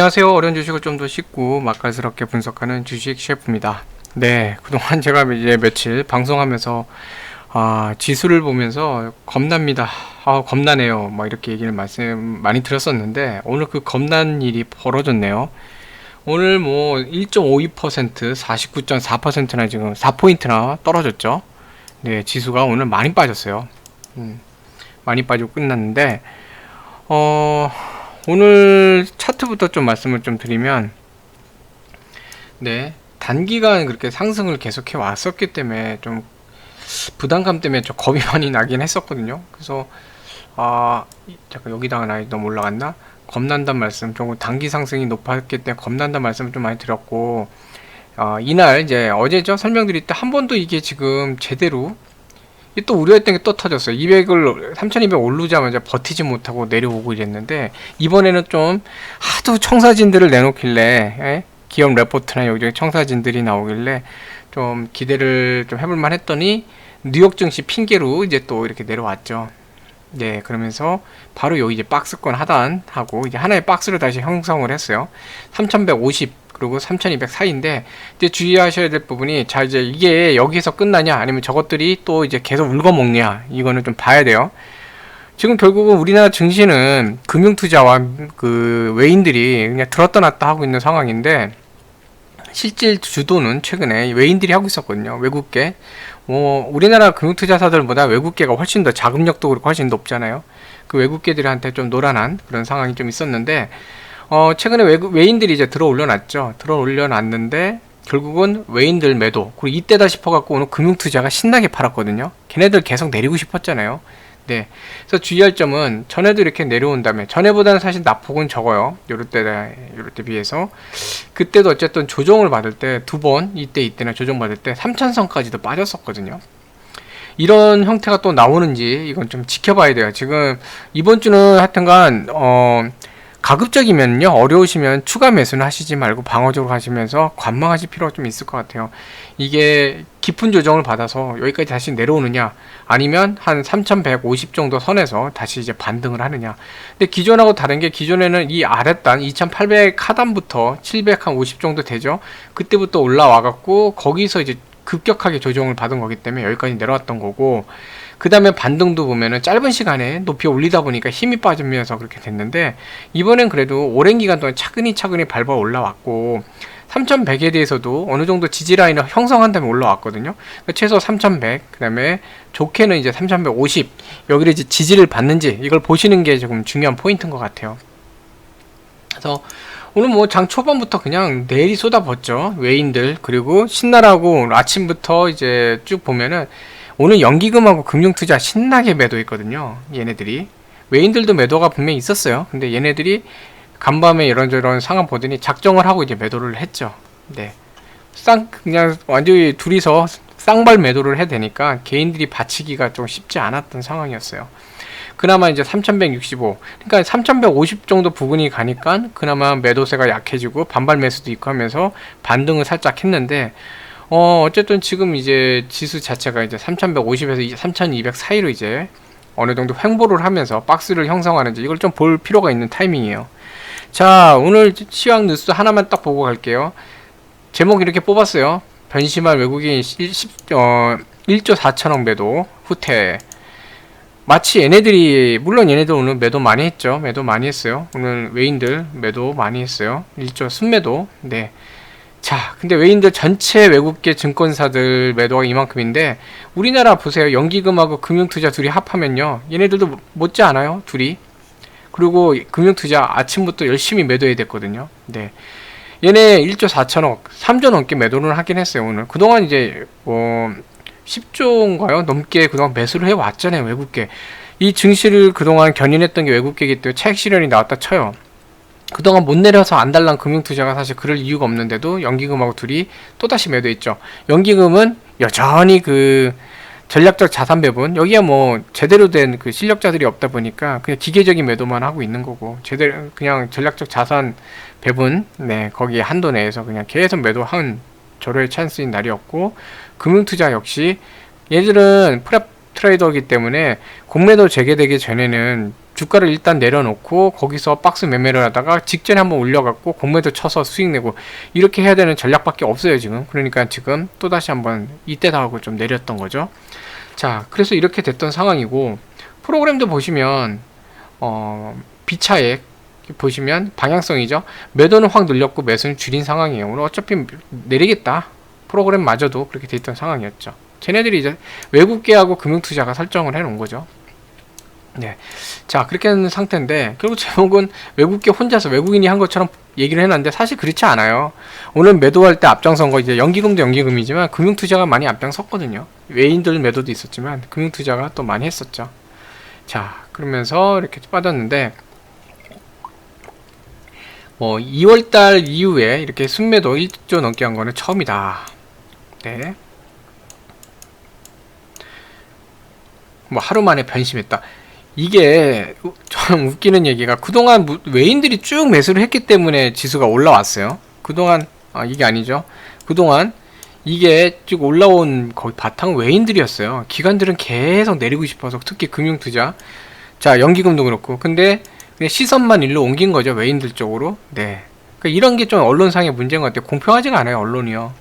안녕하세요. 어려운 주식을 좀 더 쉽고 맛깔스럽게 분석하는 주식 셰프입니다. 네, 그동안 제가 이제 며칠 방송하면서 지수를 보면서 겁납니다. 겁나네요. 막 이렇게 얘기를 말씀 많이 드렸었는데 오늘 그 겁난 일이 벌어졌네요. 오늘 뭐 1.52%, 49.4%나 지금 4포인트나 떨어졌죠. 네, 지수가 오늘 많이 빠졌어요. 많이 빠지고 끝났는데 오늘 차트부터 좀 말씀을 좀 드리면, 네, 단기간 그렇게 상승을 계속해 왔었기 때문에 좀 부담감 때문에 좀 겁이 많이 나긴 했었거든요. 그래서 잠깐 여기다가 나 너무 올라갔나? 겁난단 말씀, 좀 단기 상승이 높았기 때문에 겁난단 말씀을 좀 많이 드렸고, 이날 이제 어제죠, 설명드릴 때 한 번도 이게 지금 제대로 또 우려했던 게 또 터졌어요. 200을 3200 오르자마자 버티지 못하고 내려오고 이랬는데, 이번에는 좀 하도 청사진들을 내놓길래, 기업 레포트나 여기저기 청사진들이 나오길래 좀 기대를 좀 해볼만 했더니 뉴욕 증시 핑계로 이제 또 이렇게 내려왔죠. 네, 그러면서 바로 여기 이제 박스권 하단하고 이제 하나의 박스를 다시 형성을 했어요. 3150 그리고 3200 사이인데, 이제 주의하셔야 될 부분이, 자, 이제 이게 여기서 끝나냐 아니면 저것들이 또 이제 계속 울거먹냐, 이거는 좀 봐야 돼요. 지금 결국은 우리나라 증시는 금융투자와 그 외인들이 그냥 들었다 놨다 하고 있는 상황인데, 실질 주도는 최근에 외인들이 하고 있었거든요. 외국계. 우리나라 금융투자사들보다 외국계가 훨씬 더 자금력도 그렇고 훨씬 높잖아요. 그 외국계들한테 좀 노란한 그런 상황이 좀 있었는데, 최근에 외인들이 이제 들어 올려놨죠. 들어 올려놨는데, 결국은 외인들 매도, 그리고 이때다 싶어갖고 오늘 금융투자가 신나게 팔았거든요. 걔네들 계속 내리고 싶었잖아요. 네. 그래서 주의할 점은, 전에도 이렇게 내려온 다음에, 전에보다는 사실 낙폭은 적어요. 요럴 때 비해서. 그때도 어쨌든 조정을 받을 때, 두 번, 이때나 조정받을 때 3000선까지도 빠졌었거든요. 이런 형태가 또 나오는지, 이건 좀 지켜봐야 돼요. 지금, 이번 주는 하여튼간, 가급적이면요, 어려우시면 추가 매수는 하시지 말고 방어적으로 하시면서 관망하실 필요가 좀 있을 것 같아요. 이게 깊은 조정을 받아서 여기까지 다시 내려오느냐, 아니면 한 3150 정도 선에서 다시 이제 반등을 하느냐. 근데 기존하고 다른 게, 기존에는 이 아랫단 2800 하단부터 750 정도 되죠. 그때부터 올라와 갖고 거기서 이제 급격하게 조정을 받은 거기 때문에 여기까지 내려왔던 거고, 그 다음에 반등도 보면은 짧은 시간에 높이 올리다 보니까 힘이 빠지면서 그렇게 됐는데, 이번엔 그래도 오랜 기간 동안 차근히 밟아 올라왔고, 3100에 대해서도 어느 정도 지지라인을 형성한 다음에 올라왔거든요. 그러니까 최소 3100, 그 다음에 좋게는 이제 3150, 여기를 이제 지지를 받는지, 이걸 보시는 게 조금 중요한 포인트인 것 같아요. 그래서 오늘 뭐 장 초반부터 그냥 내리 쏟아붓죠. 외인들. 그리고 신나라고 아침부터 이제 쭉 보면은 오늘 연기금하고 금융투자 신나게 매도했거든요. 얘네들이. 외인들도 매도가 분명히 있었어요. 근데 얘네들이 간밤에 이런저런 상황 보더니 작정을 하고 이제 매도를 했죠. 네. 그냥 완전히 둘이서 쌍발 매도를 해야 되니까 개인들이 받치기가 좀 쉽지 않았던 상황이었어요. 그나마 이제 3165, 그러니까 3150 정도 부근이 가니까 그나마 매도세가 약해지고 반발 매수도 있고 하면서 반등을 살짝 했는데, 어쨌든 지금 이제 지수 자체가 이제 3150에서 3200 사이로 이제 어느 정도 횡보를 하면서 박스를 형성하는지, 이걸 좀 볼 필요가 있는 타이밍이에요. 자, 오늘 시황 뉴스 하나만 딱 보고 갈게요. 제목 이렇게 뽑았어요. 변심할 외국인 1조 4천억 매도 후퇴. 마치 얘네들이, 물론 얘네들 오늘 매도 많이 했죠. 매도 많이 했어요. 오늘 외인들 매도 많이 했어요. 1조 순매도. 네. 자, 근데 외인들 전체 외국계 증권사들 매도가 이만큼인데, 우리나라 보세요. 연기금하고 금융투자 둘이 합하면요, 얘네들도 못지 않아요, 둘이. 그리고 금융투자 아침부터 열심히 매도해야 됐거든요. 네. 얘네 1조 4천억, 3조 넘게 매도를 하긴 했어요, 오늘. 그동안 이제 10조인가요? 넘게 그동안 매수를 해왔잖아요, 외국계. 이 증시를 그동안 견인했던 게 외국계이기 때문에 차익 실현이 나왔다 쳐요. 그동안 못 내려서 안달난 금융투자가 사실 그럴 이유가 없는데도 연기금하고 둘이 또다시 매도했죠. 연기금은 여전히 그 전략적 자산 배분, 여기야 뭐 제대로 된 그 실력자들이 없다 보니까 그냥 기계적인 매도만 하고 있는 거고, 제대로 그냥 전략적 자산 배분, 네, 거기에 한도 내에서 그냥 계속 매도한 절호의 찬스인 날이었고, 금융투자 역시 얘들은 프랩 트레이더이기 때문에 공매도 재개되기 전에는 주가를 일단 내려놓고 거기서 박스 매매를 하다가 직전에 한번 올려갖고 공매도 쳐서 수익 내고 이렇게 해야 되는 전략밖에 없어요 지금. 그러니까 지금 또다시 한번 이때다 하고 좀 내렸던 거죠. 자, 그래서 이렇게 됐던 상황이고, 프로그램도 보시면 비차액 보시면 방향성이죠. 매도는 확 늘렸고 매수는 줄인 상황이에요. 오늘 어차피 내리겠다, 프로그램마저도 그렇게 돼 있던 상황이었죠. 쟤네들이 이제 외국계하고 금융투자가 설정을 해 놓은 거죠. 네. 자, 그렇게 하는 상태인데, 결국 제목은 외국계 혼자서 외국인이 한 것처럼 얘기를 해놨는데, 사실 그렇지 않아요. 오늘 매도할 때 앞장선 거, 이제 연기금도 연기금이지만, 금융투자가 많이 앞장섰거든요. 외인들 매도도 있었지만, 금융투자가 또 많이 했었죠. 자, 그러면서 이렇게 빠졌는데, 2월달 이후에 이렇게 순매도 1조 넘게 한 거는 처음이다. 네. 하루 만에 변심했다. 이게 좀 웃기는 얘기가, 그동안 외인들이 쭉 매수를 했기 때문에 지수가 올라왔어요. 그동안 이게 아니죠. 그동안 이게 쭉 올라온 거의 바탕 외인들이었어요. 기관들은 계속 내리고 싶어서, 특히 금융투자, 자 연기금도 그렇고. 근데 그냥 시선만 일로 옮긴 거죠, 외인들 쪽으로. 네. 그러니까 이런 게 좀 언론상의 문제인 것 같아요. 공평하지가 않아요, 언론이요.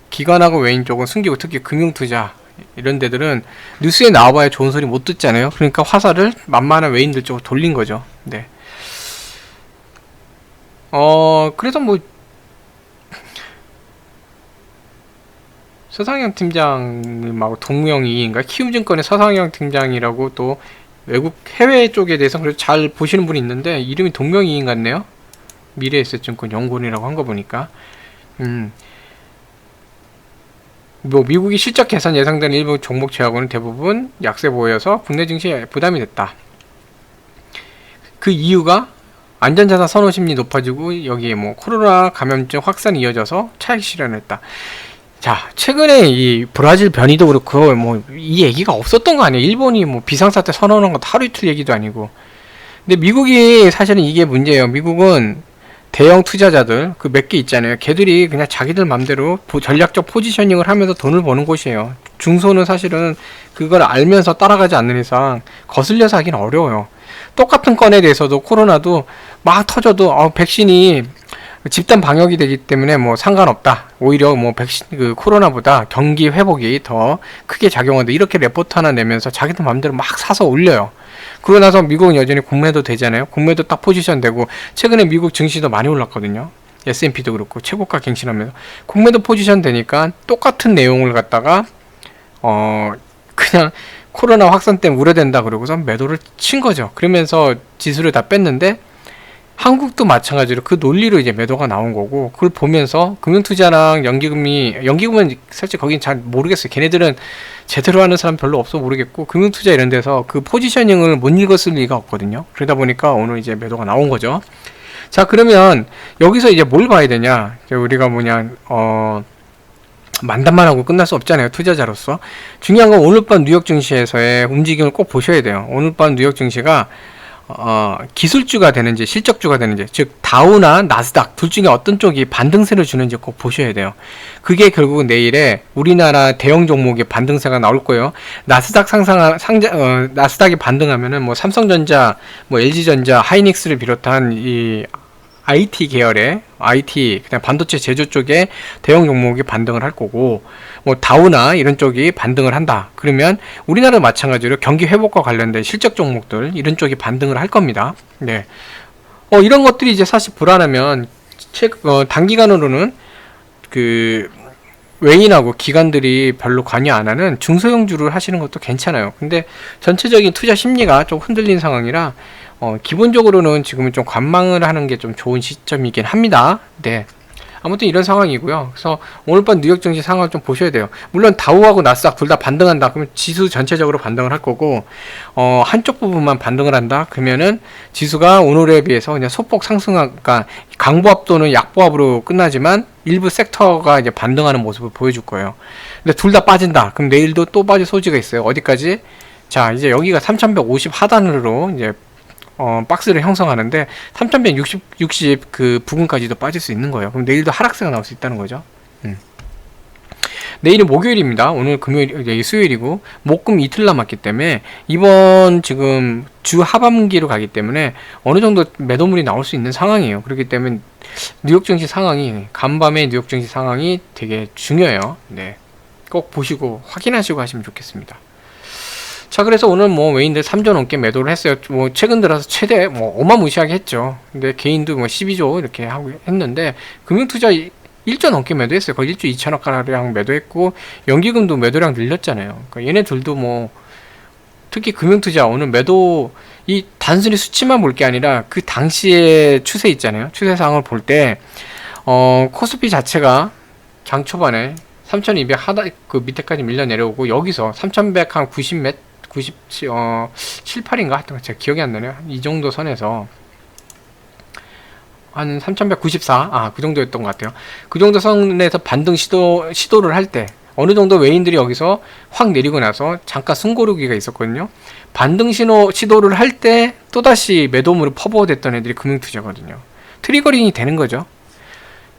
기관하고 외인 쪽은 숨기고, 특히 금융투자 이런 데들은 뉴스에 나와봐야 좋은 소리 못 듣잖아요. 그러니까 화살을 만만한 외인들 쪽으로 돌린 거죠. 네. 그래서 서상영 팀장님하고 동명이인가, 키움증권의 서상영 팀장이라고 또 외국 해외 쪽에 대해서 그래도 잘 보시는 분이 있는데, 이름이 동명이인 같네요. 미래에셋증권 연구원이라고 한 거 보니까. 미국이 실적 개선 예상되는 일부 종목 제약은 대부분 약세 보여서 국내 증시에 부담이 됐다. 그 이유가 안전자산 선호 심리 높아지고, 여기에 코로나 감염증 확산이 이어져서 차익 실현했다. 자, 최근에 이 브라질 변이도 그렇고 이 얘기가 없었던 거 아니에요. 일본이 비상사태 선언한 것도 하루 이틀 얘기도 아니고. 근데 미국이 사실은 이게 문제예요. 미국은 대형 투자자들 그 몇 개 있잖아요. 걔들이 그냥 자기들 맘대로 전략적 포지셔닝을 하면서 돈을 버는 곳이에요. 중소는 사실은 그걸 알면서 따라가지 않는 이상 거슬려서 하긴 어려워요. 똑같은 건에 대해서도 코로나도 막 터져도 백신이 집단 방역이 되기 때문에 상관없다. 오히려 백신 코로나보다 경기 회복이 더 크게 작용한다. 이렇게 레포트 하나 내면서 자기들 맘대로 막 사서 올려요. 그러고 나서 미국은 여전히 공매도 되잖아요. 공매도 딱 포지션 되고, 최근에 미국 증시도 많이 올랐거든요. S&P도 그렇고 최고가 갱신하면서 공매도 포지션 되니까 똑같은 내용을 갖다가 그냥 코로나 확산 때문에 우려된다 그러고서 매도를 친 거죠. 그러면서 지수를 다 뺐는데, 한국도 마찬가지로 그 논리로 이제 매도가 나온 거고, 그걸 보면서 금융투자랑 연기금은 사실 거긴 잘 모르겠어요. 걔네들은 제대로 하는 사람 별로 없어 모르겠고, 금융투자 이런 데서 그 포지셔닝을 못 읽었을 리가 없거든요. 그러다 보니까 오늘 이제 매도가 나온 거죠. 자, 그러면 여기서 이제 뭘 봐야 되냐? 우리가 만담만 하고 끝날 수 없잖아요, 투자자로서. 중요한 건 오늘 밤 뉴욕 증시에서의 움직임을 꼭 보셔야 돼요. 오늘 밤 뉴욕 증시가 기술주가 되는지 실적주가 되는지, 즉 다우나 나스닥 둘 중에 어떤 쪽이 반등세를 주는지 꼭 보셔야 돼요. 그게 결국은 내일에 우리나라 대형 종목의 반등세가 나올 거예요. 나스닥 나스닥이 반등하면은 삼성전자, LG전자, 하이닉스를 비롯한 이 IT 계열의 IT 그냥 반도체 제조 쪽에 대형 종목이 반등을 할 거고, 다우나 이런 쪽이 반등을 한다. 그러면 우리나라 마찬가지로 경기 회복과 관련된 실적 종목들 이런 쪽이 반등을 할 겁니다. 네. 이런 것들이 이제 사실 불안하면 단기간으로는 그 외인하고 기관들이 별로 관여 안 하는 중소형주를 하시는 것도 괜찮아요. 근데 전체적인 투자 심리가 좀 흔들린 상황이라 기본적으로는 지금은 좀 관망을 하는 게 좀 좋은 시점이긴 합니다. 네. 아무튼 이런 상황이고요. 그래서 오늘 밤 뉴욕 증시 상황을 좀 보셔야 돼요. 물론 다우하고 나스닥 둘 다 반등한다. 그러면 지수 전체적으로 반등을 할 거고, 한쪽 부분만 반등을 한다. 그러면은 지수가 오늘에 비해서 그냥 소폭 상승하니까 강보합 또는 약보합으로 끝나지만 일부 섹터가 이제 반등하는 모습을 보여줄 거예요. 근데 둘 다 빠진다. 그럼 내일도 또 빠질 소지가 있어요. 어디까지? 자, 이제 여기가 3150 하단으로 이제 박스를 형성하는데 3160 그 부근까지도 빠질 수 있는 거예요. 그럼 내일도 하락세가 나올 수 있다는 거죠. 내일은 목요일입니다. 오늘 금요일, 이제 수요일이고 목금 이틀 남았기 때문에 이번 지금 주 하반기로 가기 때문에 어느 정도 매도물이 나올 수 있는 상황이에요. 그렇기 때문에 뉴욕 증시 상황이, 간밤의 뉴욕 증시 상황이 되게 중요해요. 네, 꼭 보시고 확인하시고 하시면 좋겠습니다. 자, 그래서 오늘 뭐 외인들 3조 넘게 매도를 했어요. 뭐 최근 들어서 최대 뭐 어마무시하게 했죠. 근데 개인도 뭐 12조 이렇게 하고 했는데 금융투자 1조 넘게 매도했어요. 거의 1조 2천억 가량 매도했고 연기금도 매도량 늘렸잖아요. 그러니까 얘네들도 뭐 특히 금융투자 오늘 매도 이 단순히 수치만 볼 게 아니라 그 당시의 추세 있잖아요. 추세상을 볼 때 코스피 자체가 장 초반에 3200 하다 그 밑에까지 밀려 내려오고 여기서 3100 한 90몇 97 8인가 하여튼 제가 기억이 안 나네요. 이 정도 선에서 한 3194, 그 정도였던 것 같아요. 그 정도 선에서 반등 시도를 할 때 어느 정도 외인들이 여기서 확 내리고 나서 잠깐 숨고르기가 있었거든요. 반등 시도를 할 때 또다시 매도물을 퍼부어댔던 애들이 금융투자거든요. 트리거링이 되는 거죠.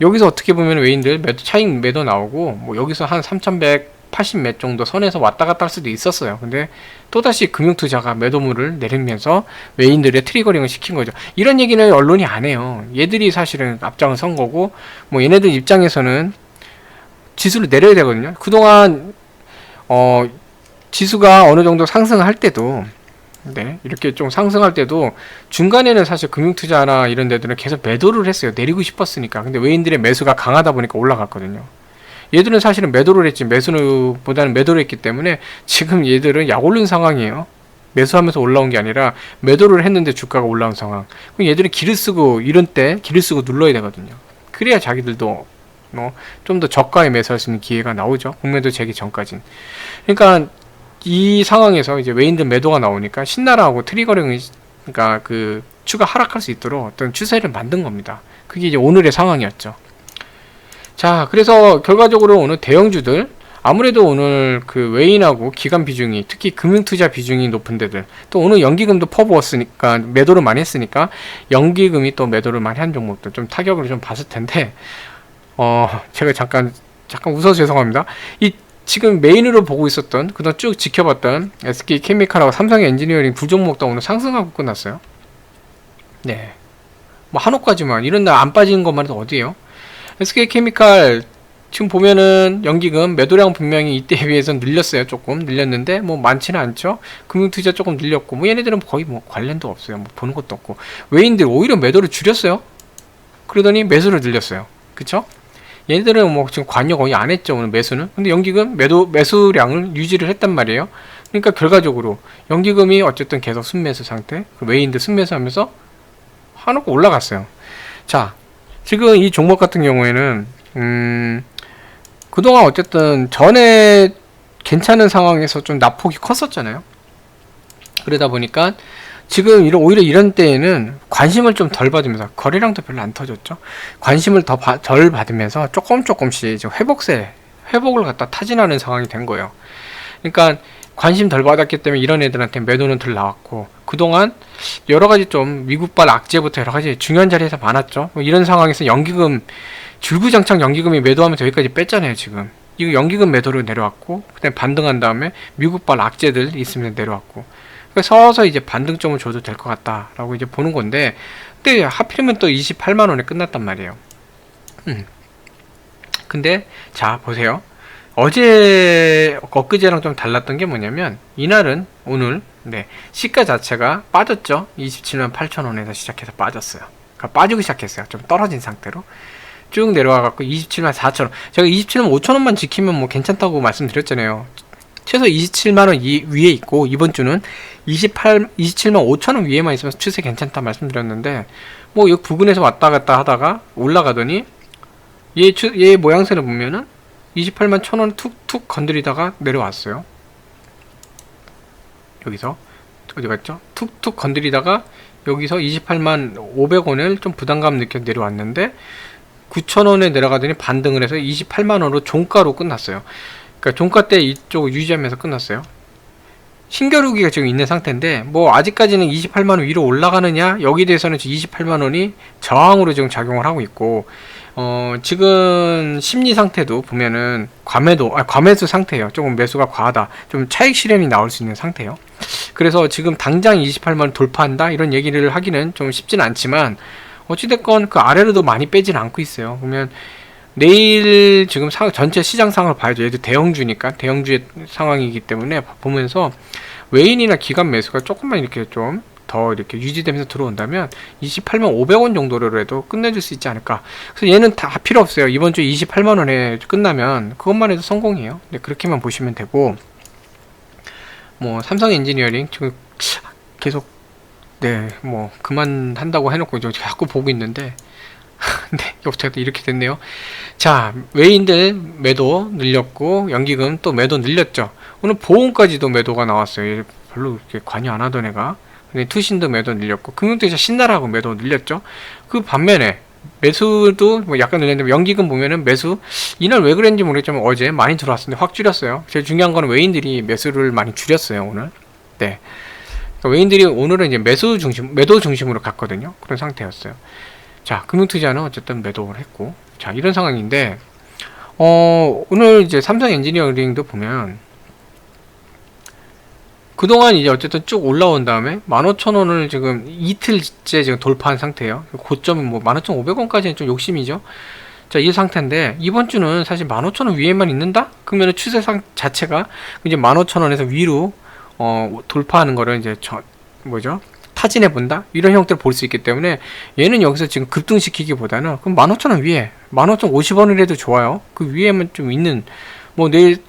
여기서 어떻게 보면 외인들 차익 매도 나오고 뭐 여기서 한 3180 몇 정도 선에서 왔다 갔다 할 수도 있었어요. 근데 또다시 금융투자가 매도물을 내리면서 외인들의 트리거링을 시킨 거죠. 이런 얘기는 언론이 안 해요. 얘들이 사실은 앞장을 선 거고 뭐 얘네들 입장에서는 지수를 내려야 되거든요. 그동안 지수가 어느 정도 상승할 때도 네, 이렇게 좀 상승할 때도 중간에는 사실 금융투자나 이런 데들은 계속 매도를 했어요. 내리고 싶었으니까. 근데 외인들의 매수가 강하다 보니까 올라갔거든요. 얘들은 사실은 매도를 했지 매수보다는 매도를 했기 때문에 지금 얘들은 약 오른 상황이에요. 매수하면서 올라온 게 아니라 매도를 했는데 주가가 올라온 상황. 그럼 얘들은 기를 쓰고 이런 때 기를 쓰고 눌러야 되거든요. 그래야 자기들도 좀 더 저가에 매수할 수 있는 기회가 나오죠. 공매도 재개 전까지는. 그러니까 이 상황에서 이제 외인들 매도가 나오니까 신나라하고 트리거링이 그러니까 그 추가 하락할 수 있도록 어떤 추세를 만든 겁니다. 그게 이제 오늘의 상황이었죠. 자, 그래서 결과적으로 오늘 대형주들 아무래도 오늘 그 외인하고 기관 비중이 특히 금융투자 비중이 높은 데들 또 오늘 연기금도 퍼부었으니까 매도를 많이 했으니까 연기금이 또 매도를 많이 한 종목도 좀 타격을 좀 봤을 텐데 제가 잠깐 웃어서 죄송합니다. 이 지금 메인으로 보고 있었던 그동안 쭉 지켜봤던 SK케미칼하고 삼성엔지니어링 두 종목 다 오늘 상승하고 끝났어요. 네, 뭐 한옥까지만 이런 날 안 빠지는 것만 해도 어디에요? SK케미칼 지금 보면은 연기금 매도량 분명히 이때에 비해서 늘렸어요. 조금 늘렸는데 뭐 많지는 않죠. 금융투자 조금 늘렸고 뭐 얘네들은 거의 뭐 관련도 없어요. 뭐 보는 것도 없고 외인들 오히려 매도를 줄였어요. 그러더니 매수를 늘렸어요. 그쵸? 얘네들은 뭐 지금 관여 거의 안 했죠. 오늘 매수는. 근데 연기금 매수량을 유지를 했단 말이에요. 그러니까 결과적으로 연기금이 어쨌든 계속 순매수 상태, 외인들 순매수하면서 한옥 올라갔어요. 자, 지금 이 종목 같은 경우에는 그동안 어쨌든 전에 괜찮은 상황에서 좀 낙폭이 컸었잖아요. 그러다 보니까 지금 오히려 이런 때에는 관심을 좀 덜 받으면서 거래량도 별로 안 터졌죠. 관심을 덜 받으면서 조금씩 이제 회복을 갖다 타진하는 상황이 된 거예요. 그러니까 관심 덜 받았기 때문에 이런 애들한테 매도는 덜 나왔고 그동안 여러가지 좀 미국발 악재부터 여러가지 중요한 자리에서 많았죠. 뭐 이런 상황에서 연기금 줄구장창 연기금이 매도하면서 여기까지 뺐잖아요. 지금 이거 연기금 매도로 내려왔고 그다음에 반등한 다음에 미국발 악재들 있으면 내려왔고 서서 이제 반등점을 줘도 될 것 같다라고 이제 보는 건데, 근데 하필이면 또 28만원에 끝났단 말이에요. 근데 자 보세요. 어제 엊그제랑 좀 달랐던 게 뭐냐면 이날은 오늘 시가 자체가 빠졌죠. 27만 8천원에서 시작해서 빠졌어요. 그러니까 빠지고 시작했어요. 좀 떨어진 상태로 쭉 내려와 갖고 27만 4천원, 제가 27만 5천원만 지키면 뭐 괜찮다고 말씀드렸잖아요. 최소 27만원 위에 있고 이번 주는 27만 5천원 위에만 있으면 추세 괜찮다 말씀드렸는데 뭐 이 부근에서 왔다 갔다 하다가 올라가더니 얘 모양새를 보면은 28만 1천원 툭툭 건드리다가 내려왔어요. 여기서 어디 갔죠? 툭툭 건드리다가 여기서 28만 500원을 좀 부담감 느껴 내려왔는데 9천원에 내려가더니 반등을 해서 28만원으로 종가로 끝났어요. 그러니까 종가 때 이쪽 유지하면서 끝났어요. 신겨루기가 지금 있는 상태인데 뭐 아직까지는 28만원 위로 올라가느냐, 여기에 대해서는 28만원이 저항으로 지금 작용을 하고 있고, 지금 심리 상태도 보면은 과매수 상태예요. 조금 매수가 과하다, 좀 차익 실현이 나올 수 있는 상태예요. 그래서 지금 당장 28만원 돌파한다 이런 얘기를 하기는 좀 쉽지는 않지만, 어찌됐건 그 아래로도 많이 빼지는 않고 있어요. 보면 내일 지금 전체 시장 상황을 봐야죠. 얘도 대형주니까, 대형주의 상황이기 때문에 보면서 외인이나 기관 매수가 조금만 이렇게 좀 더 이렇게 유지되면서 들어온다면 28만 500원 정도로라도 끝내줄 수 있지 않을까. 그래서 얘는 다 필요 없어요. 이번 주 28만원에 끝나면 그것만 해도 성공이에요. 네, 그렇게만 보시면 되고, 뭐 삼성 엔지니어링 지금 계속 뭐 그만한다고 해놓고 좀 자꾸 보고 있는데 네, 어쨌든 이렇게 됐네요. 자, 외인들 매도 늘렸고, 연기금 또 매도 늘렸죠. 오늘 보험까지도 매도가 나왔어요. 별로 이렇게 관여 안 하던 애가. 근데 투신도 매도 늘렸고, 금융투자 신나라고 매도 늘렸죠. 그 반면에 매수도 뭐 약간 늘렸는데, 연기금 보면은 매수 이날 왜 그랬는지 모르겠지만 어제 많이 들어왔었는데 확 줄였어요. 제일 중요한 거는 외인들이 매수를 많이 줄였어요, 오늘. 네. 그러니까 외인들이 오늘은 이제 매도 중심으로 갔거든요. 그런 상태였어요. 자, 금융투자는 어쨌든 매도를 했고, 자, 이런 상황인데, 오늘 이제 삼성 엔지니어링도 보면, 그동안 이제 어쨌든 쭉 올라온 다음에 15,000원을 지금 이틀째 지금 돌파한 상태예요. 고점은 뭐 15,500원까지는 좀 욕심이죠. 자, 이 상태인데, 이번 주는 사실 15,000원 위에만 있는다? 그러면 추세상 자체가 이제 15,000원에서 위로, 돌파하는 거를 이제 타진해 본다? 이런 형태를 볼 수 있기 때문에, 얘는 여기서 지금 급등시키기보다는 그럼 15,000원 위에 15,050원이라도 좋아요. 그 위에만 좀 있는, 뭐 내일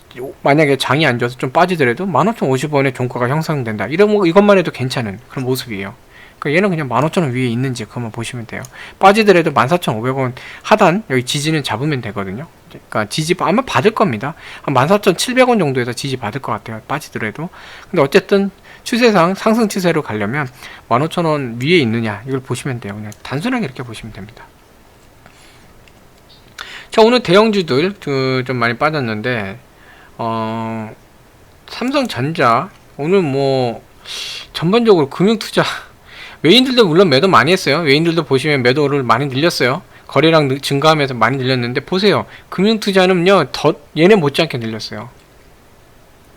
만약에 장이 안 좋아서 좀 빠지더라도 15,050원의 종가가 형성된다, 이것만 해도 괜찮은 그런 모습이에요. 그러니까 얘는 그냥 15,000원 위에 있는지 그것만 보시면 돼요. 빠지더라도 14,500원 하단 여기 지지는 잡으면 되거든요. 그러니까 지지 아마 받을 겁니다. 한 14,700원 정도에서 지지 받을 것 같아요, 빠지더라도. 근데 어쨌든 추세상 상승 추세로 가려면 15,000원 위에 있느냐, 이걸 보시면 돼요. 그냥 단순하게 이렇게 보시면 됩니다. 자, 오늘 대형주들 좀 많이 빠졌는데, 삼성전자 오늘 뭐 전반적으로 금융투자 외인들도 물론 매도 많이 했어요. 외인들도 보시면 매도를 많이 늘렸어요. 거래량 증가하면서 많이 늘렸는데, 보세요, 금융투자는요 더 얘네 못지않게 늘렸어요.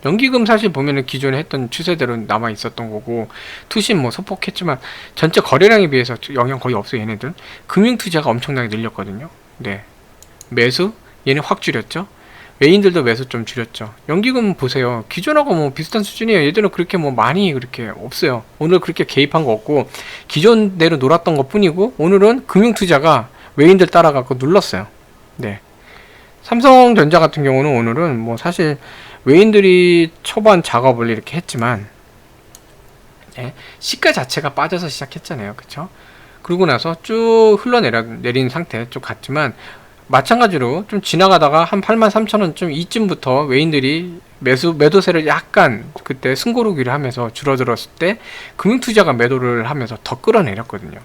연기금 사실 보면은 기존에 했던 추세대로 남아 있었던 거고, 투신 뭐 소폭했지만 전체 거래량에 비해서 영향 거의 없어요. 얘네들 금융투자가 엄청나게 늘렸거든요. 네, 매수 얘네 확 줄였죠. 외인들도 매수 좀 줄였죠. 연기금 보세요, 기존하고 뭐 비슷한 수준이에요. 얘들은 그렇게 뭐 많이 그렇게 없어요. 오늘 그렇게 개입한 거 없고 기존대로 놀았던 것 뿐이고, 오늘은 금융투자가 외인들 따라가고 눌렀어요. 네, 삼성전자 같은 경우는 오늘은 뭐 사실 외인들이 초반 작업을 이렇게 했지만, 네, 시가 자체가 빠져서 시작했잖아요. 그쵸? 그러고 나서 쭉 흘러내린 상태 쭉 갔지만, 마찬가지로 좀 지나가다가 한 83,000원쯤 이쯤부터 외인들이 매도세를 약간 그때 승고르기를 하면서 줄어들었을 때 금융투자가 매도를 하면서 더 끌어내렸거든요.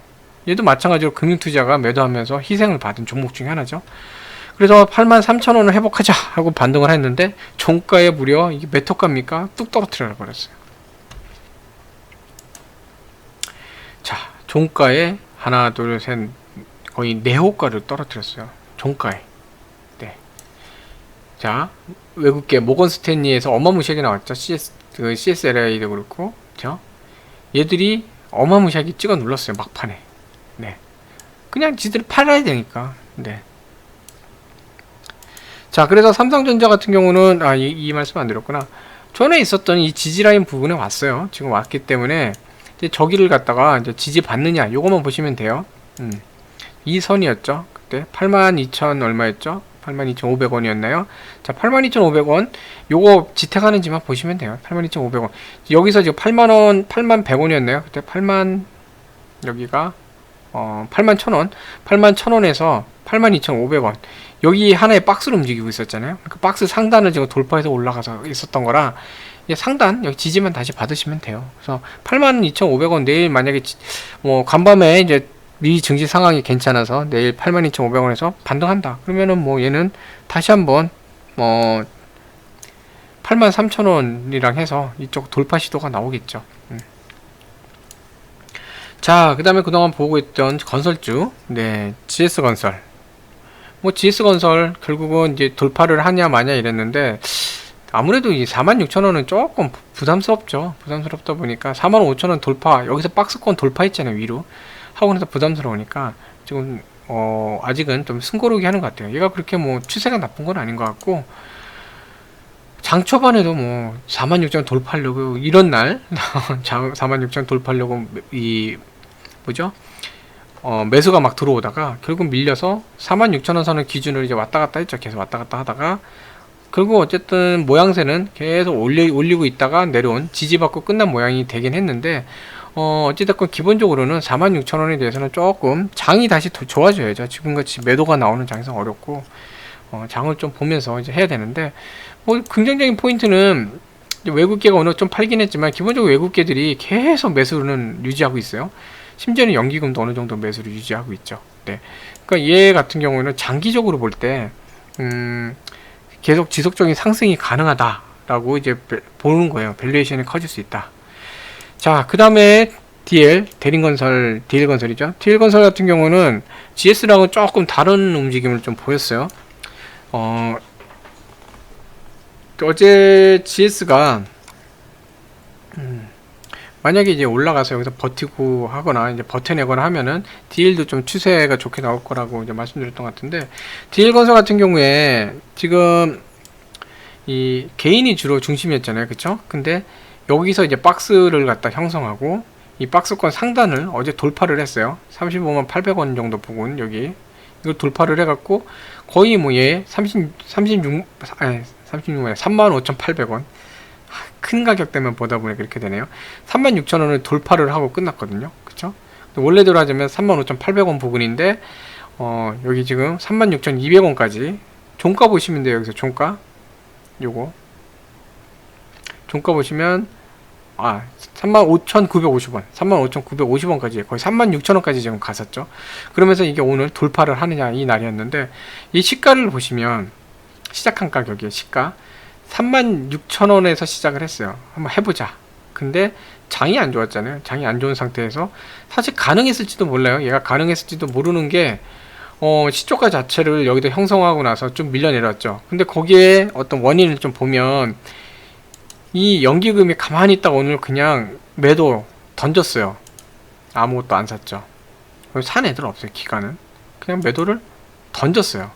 얘도 마찬가지로 금융투자가 매도하면서 희생을 받은 종목 중에 하나죠. 그래서 83,000원을 회복하자 하고 반등을 했는데, 종가에 무려 이게 몇 호가입니까? 뚝 떨어뜨려 버렸어요. 자, 종가에 하나 둘 셋 거의 4호가를 떨어뜨렸어요. 종가에. 네. 자, 외국계 모건 스탠리에서 어마무시하게 나왔죠. CSLA도 그렇고, 그죠? 얘들이 어마무시하게 찍어 눌렀어요, 막판에. 네. 그냥 지들이 팔아야 되니까. 네. 자, 그래서 삼성전자 같은 경우는, 이 말씀 안 드렸구나. 전에 있었던 이 지지라인 부분에 왔어요. 지금 왔기 때문에, 이제 저기를 갖다가 이제 지지 받느냐, 요거만 보시면 돼요. 이 선이었죠. 그때 82,000 얼마였죠? 82,500원이었나요? 자, 82,500원 요거 지탱하는지만 보시면 돼요. 82,500원. 여기서 지금 8만원, 81,100원이었나요? 그때 8만, 여기가 81,000원, 81,000원에서 82,500원. 여기 하나의 박스로 움직이고 있었잖아요. 그 박스 상단을 지금 돌파해서 올라가서 있었던 거라, 상단 여기 지지만 다시 받으시면 돼요. 그래서 82,500원 내일 만약에 뭐 간밤에 이제 미 증시 상황이 괜찮아서 내일 82,500원에서 반등한다. 그러면은 뭐 얘는 다시 한번 83,000원이랑 해서 이쪽 돌파 시도가 나오겠죠. 자, 그 다음에 그동안 보고 있던 건설주, 네, GS건설. 뭐 GS건설 결국은 이제 돌파를 하냐 마냐 이랬는데 아무래도 이 46,000원은 조금 부담스럽죠. 부담스럽다 보니까 45,000원 돌파, 여기서 박스권 돌파했잖아요, 위로. 하고 나서 부담스러우니까 지금 아직은 좀 숨고르기 하는 것 같아요. 얘가 그렇게 뭐 추세가 나쁜 건 아닌 것 같고, 장 초반에도 뭐 46,000원 돌파하려고 이런 날 46,000원 돌파하려고 이 뭐죠? 매수가 막 들어오다가 결국 밀려서 46,000원 선을 기준으로 이제 왔다 갔다 했죠. 계속 왔다 갔다 하다가 결국 어쨌든 모양새는 계속 올리고 있다가 내려온, 지지받고 끝난 모양이 되긴 했는데 어찌됐건 기본적으로는 46,000원에 대해서는 조금 장이 다시 더 좋아져야죠. 지금같이 매도가 나오는 장에서 어렵고 장을 좀 보면서 이제 해야 되는데, 뭐 긍정적인 포인트는 외국계가 오늘 좀 팔긴 했지만 기본적으로 외국계들이 계속 매수는 유지하고 있어요. 심지어는 연기금도 어느 정도 매수를 유지하고 있죠. 네. 그러니까 얘 같은 경우는 장기적으로 볼 때 계속 지속적인 상승이 가능하다라고 이제 보는 거예요. 밸류에이션이 커질 수 있다. 자, 그 다음에 DL건설이죠. DL건설 같은 경우는 GS랑은 조금 다른 움직임을 좀 보였어요. 어제 GS가 만약에 이제 올라가서 여기서 버티고 하거나 이제 버텨내거나 하면은 DL도 좀 추세가 좋게 나올 거라고 이제 말씀드렸던 것 같은데, DL건설 같은 경우에 지금 이 개인이 주로 중심이었잖아요, 그쵸? 근데 여기서 이제 박스를 갖다 형성하고 이 박스권 상단을 어제 돌파를 했어요. 358,800원 정도 부근, 여기 이걸 돌파를 해갖고 거의 뭐 얘 35,800원 큰 가격대만 보다 보니 그렇게 되네요. 36,000원을 돌파를 하고 끝났거든요, 그쵸? 원래대로 하자면 35,800원 부근인데 여기 지금 36,200원까지 종가 보시면 돼요. 여기서 종가 요거 종가 보시면 35,950원 35,950원까지 거의 36,000원까지 지금 갔었죠. 그러면서 이게 오늘 돌파를 하느냐 이 날이었는데, 이 시가를 보시면 시작한 가격이에요. 시가 36,000원에서 시작을 했어요. 한번 해보자. 근데 장이 안 좋았잖아요. 장이 안 좋은 상태에서 사실 가능했을지도 몰라요. 얘가 가능했을지도 모르는 게 시초가 자체를 여기다 형성하고 나서 좀 밀려내렸죠. 근데 거기에 어떤 원인을 좀 보면 이 연기금이 가만히 있다가 오늘 그냥 매도 던졌어요. 아무것도 안 샀죠. 산 애들 없어요. 기간은 그냥 매도를 던졌어요.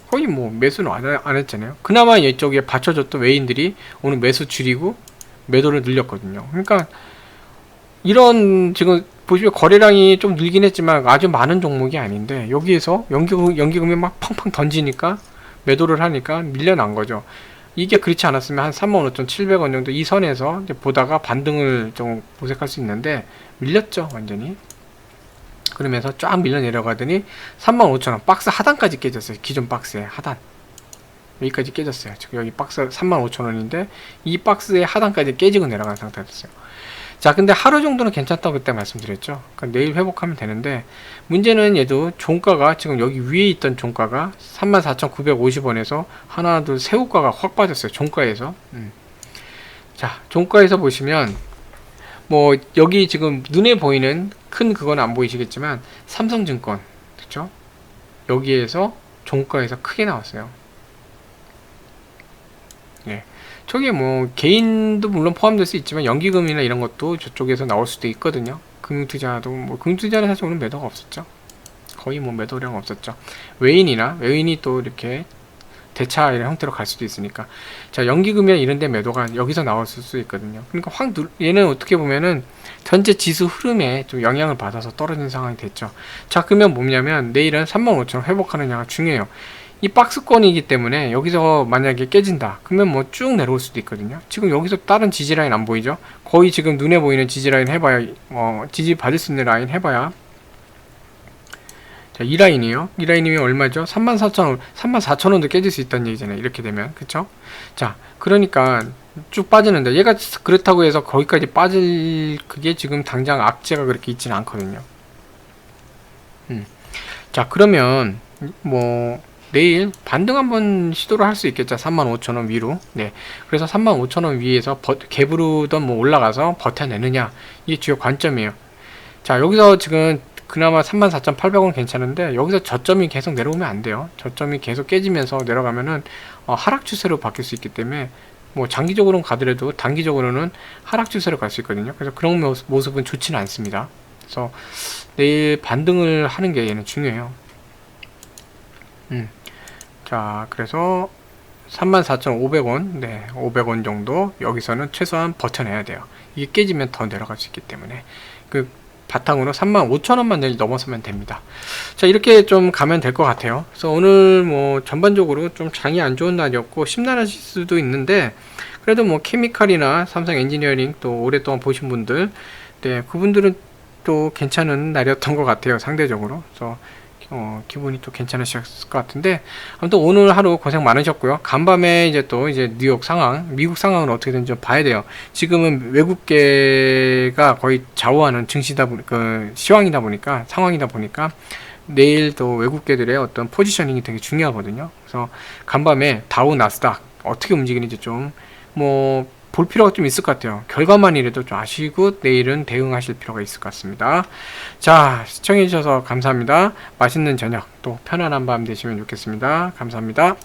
거의 뭐 매수는 안 했잖아요. 그나마 이쪽에 받쳐줬던 외인들이 오늘 매수 줄이고 매도를 늘렸거든요. 그러니까 이런 지금 보시면 거래량이 좀 늘긴 했지만 아주 많은 종목이 아닌데 여기에서 연기금이 막 팡팡 던지니까 매도를 하니까 밀려난 거죠. 이게 그렇지 않았으면 한 35,700원 정도 이 선에서 이제 보다가 반등을 좀 모색할 수 있는데 밀렸죠, 완전히. 그러면서 쫙 밀려 내려가더니 35,000원 박스 하단까지 깨졌어요. 기존 박스의 하단 여기까지 깨졌어요. 지금 여기 박스 35,000원인데 이 박스의 하단까지 깨지고 내려간 상태였어요. 자, 근데 하루 정도는 괜찮다고 그때 말씀드렸죠. 그러니까 내일 회복하면 되는데, 문제는 얘도 종가가 지금 여기 위에 있던 종가가 34,950원에서 하나 둘 새우가가 확 빠졌어요. 종가에서. 자, 종가에서 보시면 뭐 여기 지금 눈에 보이는 큰 그건 안 보이시겠지만 삼성증권, 그쵸? 여기에서 종가에서 크게 나왔어요. 예. 저게 뭐 개인도 물론 포함될 수 있지만 연기금이나 이런 것도 저쪽에서 나올 수도 있거든요. 금융투자도 뭐 금융투자는 사실 오늘 매도가 없었죠. 거의 뭐 매도량 없었죠. 외인이 또 이렇게 대차 이런 형태로 갈 수도 있으니까. 자, 연기금이나 이런 데 매도가 여기서 나왔을 수 있거든요. 그러니까 얘는 어떻게 보면은 전체 지수 흐름에 좀 영향을 받아서 떨어진 상황이 됐죠. 자, 그러면 뭐냐면 내일은 35,000원 회복하느냐가 중요해요. 이 박스권이기 때문에 여기서 만약에 깨진다 그러면 뭐 쭉 내려올 수도 있거든요. 지금 여기서 다른 지지라인 안 보이죠? 거의 지금 눈에 보이는 지지라인 해봐야 지지 받을 수 있는 라인 해봐야, 자, 이 라인이에요. 이 라인이면 얼마죠? 34,000원, 34,000원도 깨질 수 있다는 얘기잖아요. 이렇게 되면. 그쵸? 자, 그러니까 쭉 빠지는데 얘가 그렇다고 해서 거기까지 빠질 그게 지금 당장 악재가 그렇게 있지는 않거든요. 자, 그러면 뭐 내일 반등 한번 시도를 할 수 있겠죠. 35,000원 위로. 네. 그래서 35,000원 위에서 갭으로든 뭐 올라가서 버텨내느냐. 이게 주요 관점이에요. 자, 여기서 지금 그나마 34,800원 괜찮은데 여기서 저점이 계속 내려오면 안 돼요. 저점이 계속 깨지면서 내려가면은 하락 추세로 바뀔 수 있기 때문에 뭐 장기적으로는 가더라도 단기적으로는 하락 추세로 갈 수 있거든요. 그래서 그런 모습은 좋지는 않습니다. 그래서 내일 반등을 하는 게 얘는 중요해요. 자, 그래서 34,500원, 네, 500원 정도 여기서는 최소한 버텨내야 돼요. 이게 깨지면 더 내려갈 수 있기 때문에 그 바탕으로 35,000원만 내일 넘어서면 됩니다. 자, 이렇게 좀 가면 될 것 같아요. 그래서 오늘 뭐 전반적으로 좀 장이 안 좋은 날이었고 심란하실 수도 있는데 그래도 뭐 케미칼이나 삼성 엔지니어링 또 오랫동안 보신 분들, 네, 그분들은 또 괜찮은 날이었던 것 같아요. 상대적으로. 그래서 기분이 또 괜찮으셨을 것 같은데 아무튼 오늘 하루 고생 많으셨고요. 간밤에 이제 또 이제 뉴욕 상황, 미국 상황은 어떻게든 좀 봐야 돼요. 지금은 외국계가 거의 좌우하는 증시다 그 시황이다 보니까 상황이다 보니까 내일 또 외국계들의 어떤 포지셔닝이 되게 중요하거든요. 그래서 간밤에 다우 나스닥 어떻게 움직이는지 좀 뭐 볼 필요가 좀 있을 것 같아요. 결과만이라도 좀 아시고 내일은 대응하실 필요가 있을 것 같습니다. 자, 시청해주셔서 감사합니다. 맛있는 저녁 또 편안한 밤 되시면 좋겠습니다. 감사합니다.